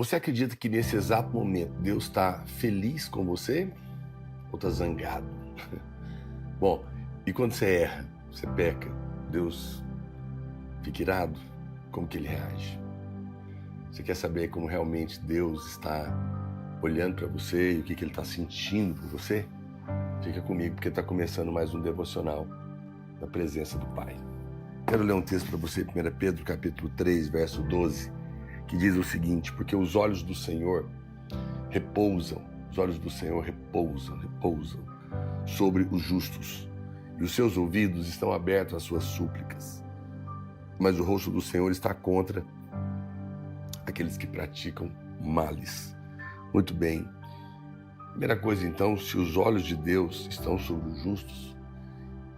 Você acredita que nesse exato momento Deus está feliz com você ou está zangado? Bom, e quando você erra, você peca, Deus fica irado? Como que ele reage? Você quer saber como realmente Deus está olhando para você e o que ele está sentindo por você? Fica comigo porque está começando mais um devocional na presença do Pai. Quero ler um texto para você, 1 Pedro capítulo 3, verso 12, que diz o seguinte: porque os olhos do Senhor repousam sobre os justos, e os seus ouvidos estão abertos às suas súplicas. Mas o rosto do Senhor está contra aqueles que praticam males. Muito bem. Primeira coisa, então, se os olhos de Deus estão sobre os justos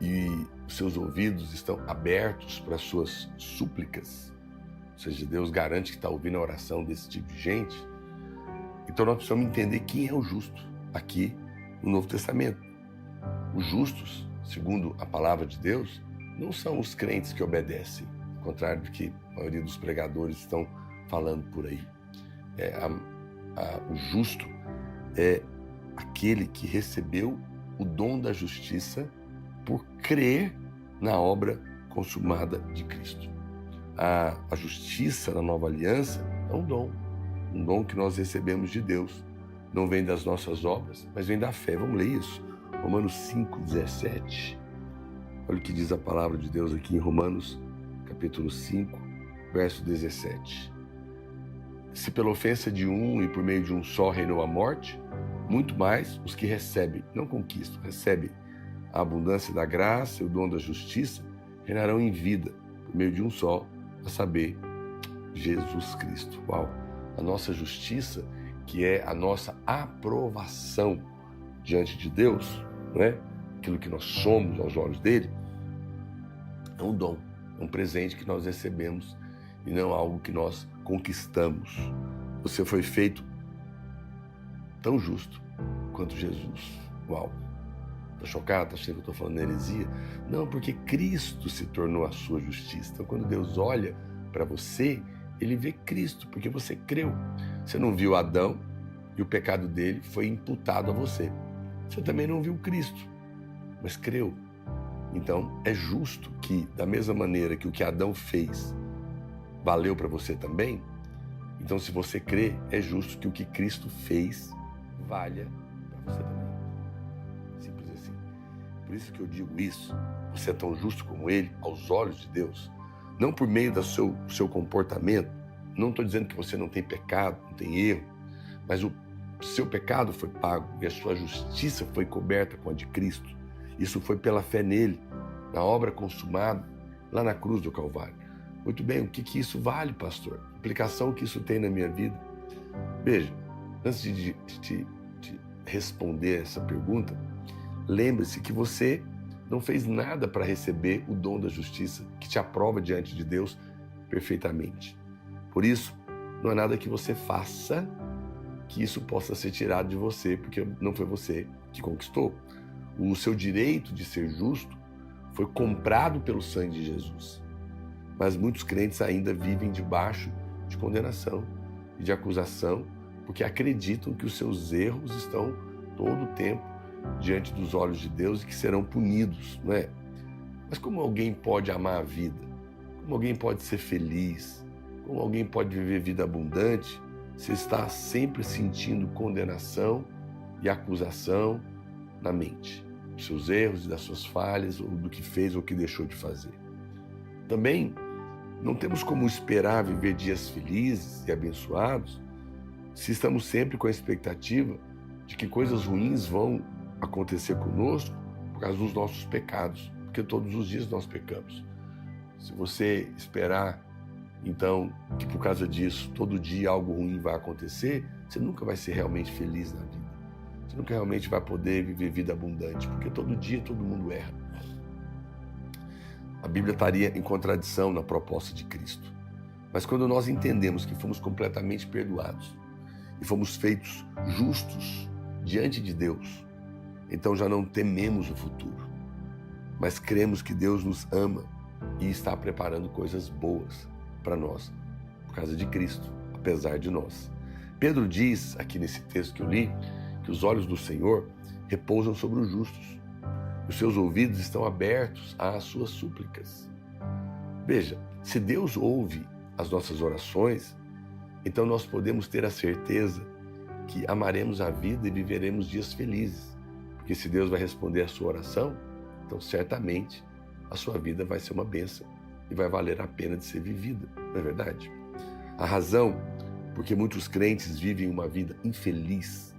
e os seus ouvidos estão abertos para as suas súplicas, ou seja, Deus garante que está ouvindo a oração desse tipo de gente, então nós precisamos entender quem é o justo aqui no Novo Testamento. Os justos, segundo a palavra de Deus, não são os crentes que obedecem, ao contrário do que a maioria dos pregadores estão falando por aí. O justo é aquele que recebeu o dom da justiça por crer na obra consumada de Cristo. A justiça na nova aliança é um dom que nós recebemos de Deus. Não vem das nossas obras, mas vem da fé. Vamos ler isso? Romanos 5,17. Olha o que diz a palavra de Deus aqui em Romanos, capítulo 5, verso 17. Se pela ofensa de um e por meio de um só reinou a morte, muito mais os que recebem, não conquistam, recebem a abundância da graça e o dom da justiça, reinarão em vida, por meio de um só, a saber, Jesus Cristo. Uau! A nossa justiça, que é a nossa aprovação diante de Deus, não é? Aquilo que nós somos aos olhos dele, é um dom, é um presente que nós recebemos e não algo que nós conquistamos. Você foi feito tão justo quanto Jesus. Uau! Está chocado? Está achando que eu estou falando heresia? Não, porque Cristo se tornou a sua justiça. Então, quando Deus olha para você, ele vê Cristo, porque você creu. Você não viu Adão e o pecado dele foi imputado a você. Você também não viu Cristo, mas creu. Então, é justo que, da mesma maneira que o que Adão fez valeu para você também, então, se você crê, é justo que o que Cristo fez valha para você também. Simples assim. Por isso que eu digo isso. Você é tão justo como ele, aos olhos de Deus. Não por meio do seu comportamento. Não estou dizendo que você não tem pecado, não tem erro. Mas o seu pecado foi pago e a sua justiça foi coberta com a de Cristo. Isso foi pela fé nele, na obra consumada, lá na cruz do Calvário. Muito bem, o que isso vale, pastor? A implicação que isso tem na minha vida? Veja, antes de responder essa pergunta, lembre-se que você não fez nada para receber o dom da justiça que te aprova diante de Deus perfeitamente. Por isso, não há nada que você faça que isso possa ser tirado de você, porque não foi você que conquistou. O seu direito de ser justo foi comprado pelo sangue de Jesus. Mas muitos crentes ainda vivem debaixo de condenação e de acusação, porque acreditam que os seus erros estão todo o tempo diante dos olhos de Deus e que serão punidos, não é? Mas como alguém pode amar a vida? Como alguém pode ser feliz? Como alguém pode viver vida abundante se está sempre sentindo condenação e acusação na mente? Dos seus erros e das suas falhas, ou do que fez ou que deixou de fazer. Também não temos como esperar viver dias felizes e abençoados se estamos sempre com a expectativa de que coisas ruins vão acontecer conosco por causa dos nossos pecados, porque todos os dias nós pecamos. Se você esperar, então, que por causa disso, todo dia algo ruim vai acontecer, você nunca vai ser realmente feliz na vida. Você nunca realmente vai poder viver vida abundante, porque todo dia todo mundo erra. A Bíblia estaria em contradição na proposta de Cristo. Mas quando nós entendemos que fomos completamente perdoados e fomos feitos justos diante de Deus, então já não tememos o futuro, mas cremos que Deus nos ama e está preparando coisas boas para nós, por causa de Cristo, apesar de nós. Pedro diz, aqui nesse texto que eu li, que os olhos do Senhor repousam sobre os justos. Os seus ouvidos estão abertos às suas súplicas. Veja, se Deus ouve as nossas orações, então nós podemos ter a certeza que amaremos a vida e viveremos dias felizes. Porque se Deus vai responder a sua oração, então certamente a sua vida vai ser uma bênção e vai valer a pena de ser vivida, não é verdade? A razão porque muitos crentes vivem uma vida infeliz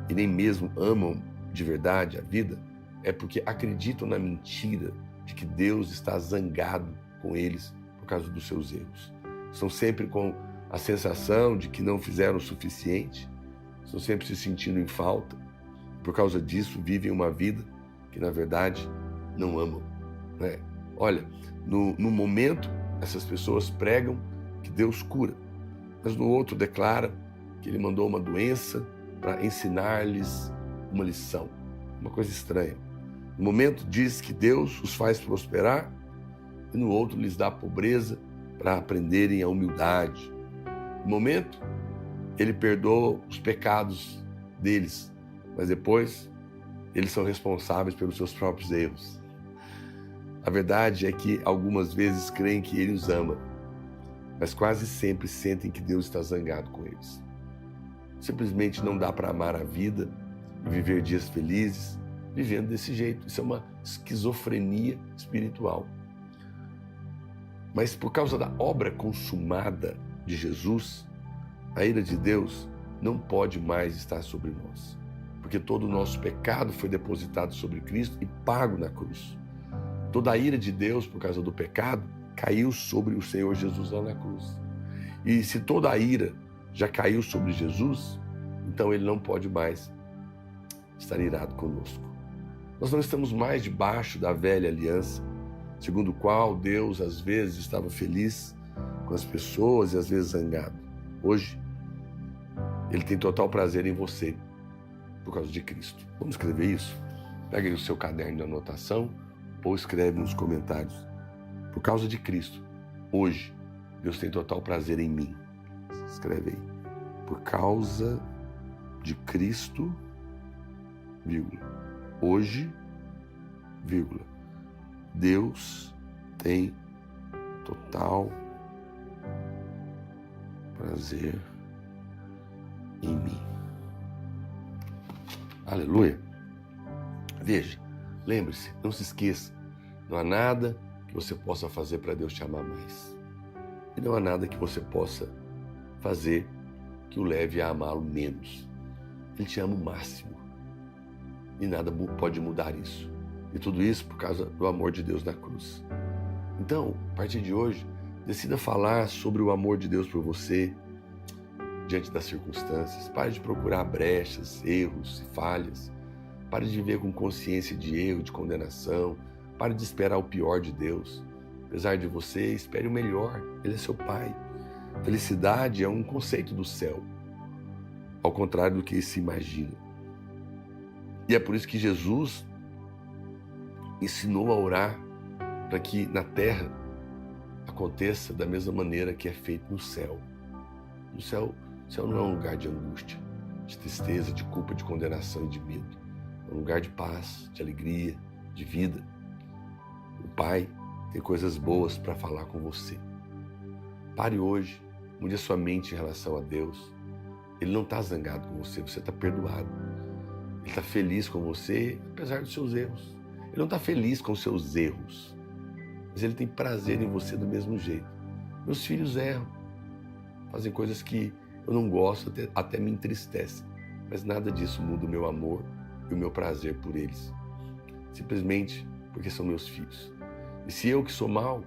e nem mesmo amam de verdade a vida é porque acreditam na mentira de que Deus está zangado com eles por causa dos seus erros. Estão sempre com a sensação de que não fizeram o suficiente, estão sempre se sentindo em falta. Por causa disso, vivem uma vida que, na verdade, não amam, né? Olha, no momento, essas pessoas pregam que Deus cura, mas no outro declara que Ele mandou uma doença para ensinar-lhes uma lição, uma coisa estranha. No momento, diz que Deus os faz prosperar e no outro lhes dá pobreza para aprenderem a humildade. No momento, Ele perdoa os pecados deles, mas depois eles são responsáveis pelos seus próprios erros. A verdade é que algumas vezes creem que Ele os ama, mas quase sempre sentem que Deus está zangado com eles. Simplesmente não dá para amar a vida e viver dias felizes vivendo desse jeito. Isso é uma esquizofrenia espiritual. Mas por causa da obra consumada de Jesus, a ira de Deus não pode mais estar sobre nós, porque todo o nosso pecado foi depositado sobre Cristo e pago na cruz. Toda a ira de Deus por causa do pecado caiu sobre o Senhor Jesus lá na cruz. E se toda a ira já caiu sobre Jesus, então Ele não pode mais estar irado conosco. Nós não estamos mais debaixo da velha aliança, segundo o qual Deus às vezes estava feliz com as pessoas e às vezes zangado. Hoje, Ele tem total prazer em você por causa de Cristo. Vamos escrever isso? Pega aí o seu caderno de anotação ou escreve nos comentários. Por causa de Cristo, hoje, Deus tem total prazer em mim. Escreve aí. Por causa de Cristo, vírgula. Hoje, vírgula. Deus tem total prazer em mim. Aleluia. Veja, lembre-se, não se esqueça, não há nada que você possa fazer para Deus te amar mais. E não há nada que você possa fazer que o leve a amá-lo menos. Ele te ama o máximo. E nada pode mudar isso. E tudo isso por causa do amor de Deus na cruz. Então, a partir de hoje, decida falar sobre o amor de Deus por você diante das circunstâncias. Pare de procurar brechas, erros e falhas. Pare de viver com consciência de erro, de condenação. Pare de esperar o pior de Deus. Apesar de você, espere o melhor. Ele é seu Pai. Felicidade é um conceito do céu, ao contrário do que se imagina. E é por isso que Jesus ensinou a orar para que na terra aconteça da mesma maneira que é feito no céu. No céu, o céu não é um lugar de angústia, de tristeza, de culpa, de condenação e de medo. É um lugar de paz, de alegria, de vida. O Pai tem coisas boas para falar com você. Pare hoje, mude a sua mente em relação a Deus. Ele não está zangado com você, você está perdoado. Ele está feliz com você, apesar dos seus erros. Ele não está feliz com os seus erros, mas Ele tem prazer em você do mesmo jeito. Meus filhos erram, fazem coisas que eu não gosto, até me entristecem, mas nada disso muda o meu amor e o meu prazer por eles. Simplesmente porque são meus filhos. E se eu que sou mau,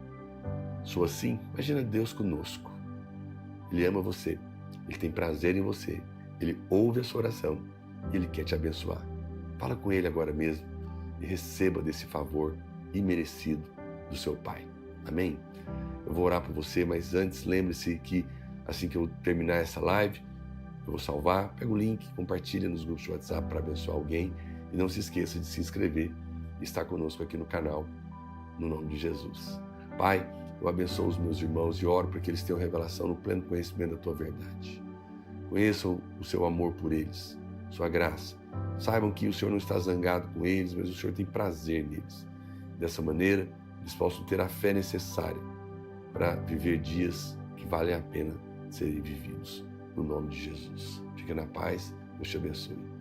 sou assim, imagina Deus conosco. Ele ama você, Ele tem prazer em você, Ele ouve a sua oração e Ele quer te abençoar. Fala com Ele agora mesmo e receba desse favor imerecido do seu Pai. Amém? Eu vou orar por você, mas antes lembre-se que assim que eu terminar essa live, eu vou salvar, pega o link, compartilha nos grupos de WhatsApp para abençoar alguém e não se esqueça de se inscrever e estar conosco aqui no canal, no nome de Jesus. Pai, eu abençoo os meus irmãos e oro para que eles tenham revelação no pleno conhecimento da Tua verdade. Conheçam o seu amor por eles, sua graça. Saibam que o Senhor não está zangado com eles, mas o Senhor tem prazer neles. Dessa maneira, eles possam ter a fé necessária para viver dias que valem a pena serem vividos. No nome de Jesus. Fique na paz. Deus te abençoe.